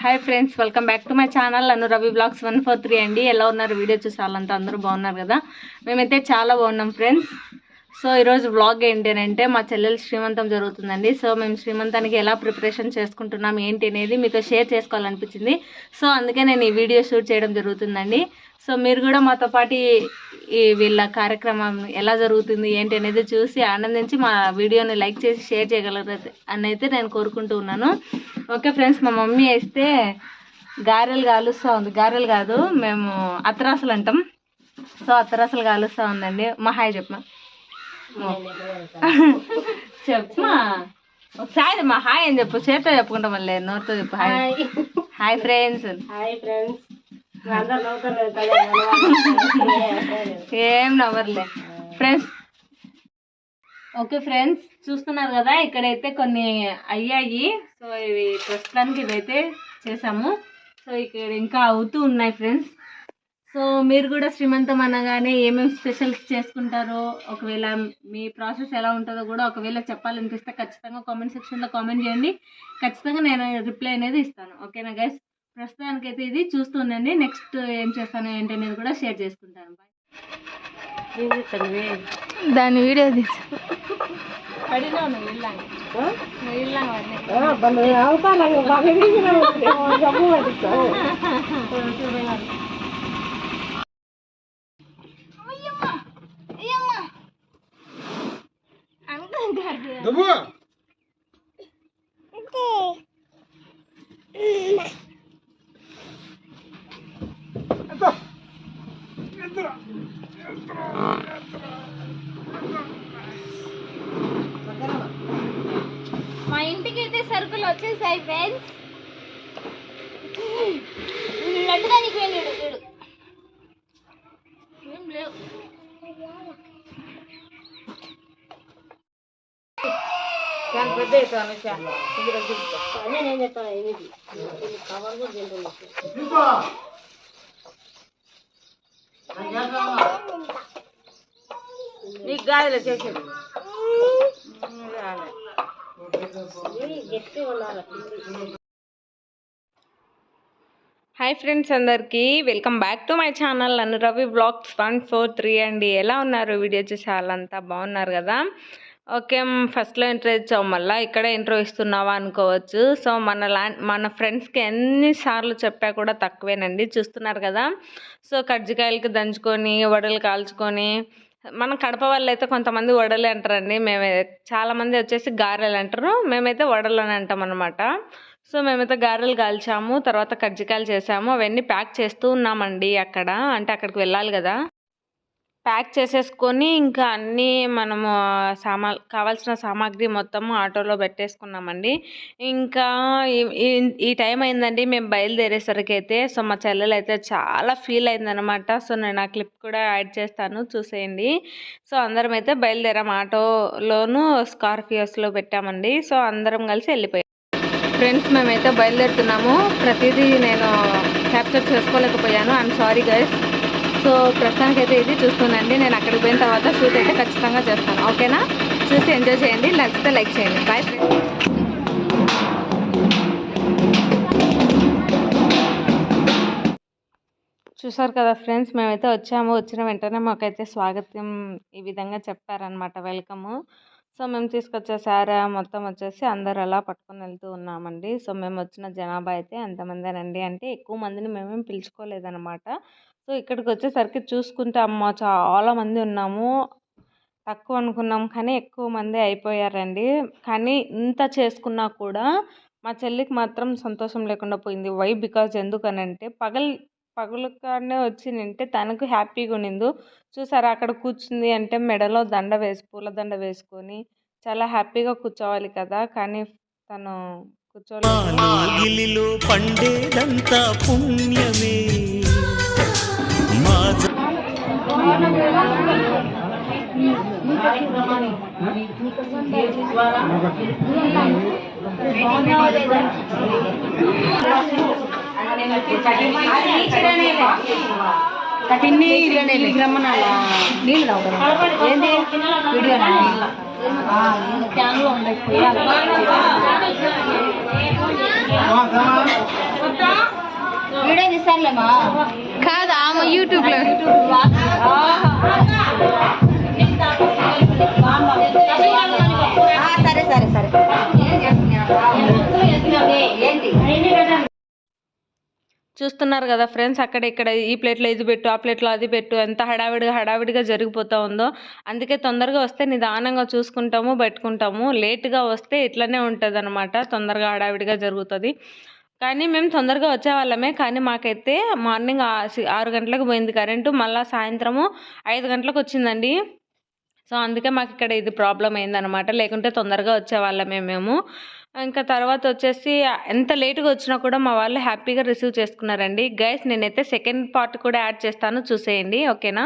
Hi friends, welcome back to my channel Anu Ravi vlogs 143 అండి. ఎలా ఉన్నారు? వీడియో చూసి వాళ్ళంతా అందరూ బాగున్నారు కదా? మేమైతే చాలా బాగున్నాం ఫ్రెండ్స్. సో ఈరోజు వ్లాగ్ ఏంటంటే మా చెల్లెలు శ్రీమంతం జరుగుతుందండి. సో మేము శ్రీమంతానికి ఎలా ప్రిపరేషన్ చేసుకుంటున్నాం ఏంటి అనేది మీతో షేర్ చేసుకోవాలనిపించింది. సో అందుకే నేను ఈ వీడియో షూట్ చేయడం జరుగుతుందండి. సో మీరు కూడా మాతో పాటు ఈ వీళ్ళ కార్యక్రమం ఎలా జరుగుతుంది ఏంటి అనేది చూసి ఆనందించి మా వీడియోని లైక్ చేసి షేర్ చేయగలరు అని అయితే నేను కోరుకుంటూ ఉన్నాను. ఓకే ఫ్రెండ్స్, మా మమ్మీ అయితే గారెలు కాలుస్తూ ఉంది. గారెలు కాదు, మేము అత్తరాసులు అంటాం. సో అత్తరాసులు కాలుస్తూ ఉందండి. మా హాయ్ చెప్పమా, చెప్పమా ఒకసారి మా హాయ్ అని చెప్పు. చేతితో చెప్పుకుంటాం, మళ్ళీ నోటితో చెప్పు. Hi hi friends. Hi friends. ఏం నవ్వర్లే ఫ్రెండ్స్. ఓకే ఫ్రెండ్స్, చూస్తున్నారు కదా ఇక్కడైతే కొన్ని అయ్యాయి. సో ఇవి ప్రస్తుతానికి ఇవైతే చేసాము. సో ఇక్కడ ఇంకా అవుతూ ఉన్నాయి ఫ్రెండ్స్. సో మీరు కూడా శ్రీమంతం అనగానే ఏమేమి స్పెషల్స్ చేసుకుంటారో, ఒకవేళ మీ ప్రాసెస్ ఎలా ఉంటుందో కూడా ఒకవేళ చెప్పాలనిపిస్తే ఖచ్చితంగా కామెంట్ సెక్షన్లో కామెంట్ చేయండి. ఖచ్చితంగా నేను రిప్లై అనేది ఇస్తాను. ఓకేనా గైస్? ప్రస్తుతానికైతే ఇది చూస్తూ ఉండండి. నెక్స్ట్ ఏం చేస్తాను ఏంటి అనేది కూడా షేర్ చేసుకుంటాను. దాని వీడియో తీసు మా ఇంటికి అయితే సరుకులు వచ్చేసాయి ఫ్రెండ్స్. లడ్డుగా నీకు వెళ్ళాడు వీడు, ఏం లేవు. నీకు గాయలు చేసేది హాయ్ ఫ్రెండ్స్, అందరికీ welcome back to my channel Anu Ravi vlogs 143 అండి. ఎలా ఉన్నారు? వీడియో చూసి వాళ్ళంతా బాగున్నారు కదా? ఓకే, ఫస్ట్లో ఇంట్రో ఇచ్చావు, మళ్ళీ ఇక్కడ ఇంట్రో ఇస్తున్నావా అనుకోవచ్చు. సో మన ఫ్రెండ్స్కి ఎన్నిసార్లు చెప్పా కూడా తక్కువేనండి. చూస్తున్నారు కదా. సో కజ్జికాయలకి దంచుకొని వడలు కాల్చుకొని, మన కడప వాళ్ళు అయితే కొంతమంది వడలు అంటారండి. చాలామంది వచ్చేసి గారెలు అంటారు. మేమైతే వడలు అని అంటాం అనమాట. సో మేమైతే గారెలు కాల్చాము, తర్వాత కజ్జికాయలు చేసాము. అవన్నీ ప్యాక్ చేస్తూ ఉన్నామండి. అక్కడికి వెళ్ళాలి కదా. ప్యాక్ చేసేసుకొని ఇంకా అన్నీ మనము కావాల్సిన సామాగ్రి మొత్తము ఆటోలో పెట్టేసుకున్నామండి. ఇంకా ఈ టైం అయిందండి మేము బయలుదేరేసరికి అయితే. సో మా చెల్లెలు అయితే చాలా ఫీల్ అయిందనమాట. సో నేను ఆ క్లిప్ కూడా యాడ్ చేస్తాను, చూసేయండి. సో అందరం అయితే బయలుదేరాం. ఆటోలోను స్కార్పియోస్లో పెట్టామండి. సో అందరం కలిసి వెళ్ళిపోయాం ఫ్రెండ్స్. మేమైతే బయలుదేరుతున్నాము. ప్రతిదీ నేను క్యాప్చర్ చేసుకోలేకపోయాను, ఐఎమ్ సారీ గైస్. సో ప్రస్తుతానికైతే ఇది చూస్తుందండి. నేను అక్కడికి పోయిన తర్వాత షూట్ అయితే ఖచ్చితంగా చేస్తాను. ఓకేనా? చూసి ఎంజాయ్ చేయండి. నచ్చితే లైక్ చేయండి. Bye friends. చూసారు కదా ఫ్రెండ్స్, మేమైతే వచ్చాము. వచ్చిన వెంటనే మాకైతే స్వాగతం ఈ విధంగా చెప్పారనమాట, వెల్కము. సో మేము తీసుకొచ్చే సారా మొత్తం వచ్చేసి అందరు అలా పట్టుకొని వెళ్తూ ఉన్నామండి. సో మేము వచ్చిన జనాభా అయితే ఎంతమందేనండి అంటే ఎక్కువ మందిని మేమేం పిలుచుకోలేదన్నమాట. సో ఇక్కడికి వచ్చేసరికి చూసుకుంటే అమ్మ చాలా మంది ఉన్నాము. తక్కువ అనుకున్నాం కానీ ఎక్కువ మంది అయిపోయారండి. కానీ ఇంత చేసుకున్నా కూడా మా చెల్లికి మాత్రం సంతోషం లేకుండా పోయింది. వై బికాజ్ ఎందుకనంటే పగలకానే వచ్చి నింటే తనకు హ్యాపీగా ఉండింది. చూసారా, అక్కడ కూర్చుంది అంటే మెడలో పూలదండ వేసుకొని చాలా హ్యాపీగా కూర్చోవాలి కదా. కానీ తను కూర్చోలేదు. పండేదంతా పుణ్యమే. కటిన్ని రమ్మనాల నీళ్ళు తాగుతారు ఏంది వీడియో క్యాన్లో ఉండకపోయి కాదు ఆమె యూట్యూబ్లో సరే సరే సరే చూస్తున్నారు కదా ఫ్రెండ్స్, అక్కడ ఇక్కడ ఈ ప్లేట్లో ఇది పెట్టు, ఆ ప్లేట్లో అది పెట్టు, ఎంత హడావిడిగా జరిగిపోతూ ఉందో. అందుకే తొందరగా వస్తే నిదానంగా చూసుకుంటాము, పెట్టుకుంటాము. లేట్గా వస్తే ఇట్లనే ఉంటుంది అనమాట, తొందరగా హడావిడిగా జరుగుతుంది. కానీ మేము తొందరగా వచ్చేవాళ్ళమే, కానీ మాకైతే మార్నింగ్ 6 గంటలకు పోయింది కరెంటు, మళ్ళీ సాయంత్రము 5 గంటలకు వచ్చిందండి. సో అందుకే మాకు ఇక్కడ ఇది ప్రాబ్లం అయిందనమాట, లేకుంటే తొందరగా వచ్చేవాళ్ళమే మేము. ఇంకా తర్వాత వచ్చేసి ఎంత లేట్గా వచ్చినా కూడా మా వాళ్ళు హ్యాపీగా రిసీవ్ చేసుకున్నారండి. గైస్ నేనైతే సెకండ్ పార్ట్ కూడా యాడ్ చేస్తాను, చూసేయండి ఓకేనా.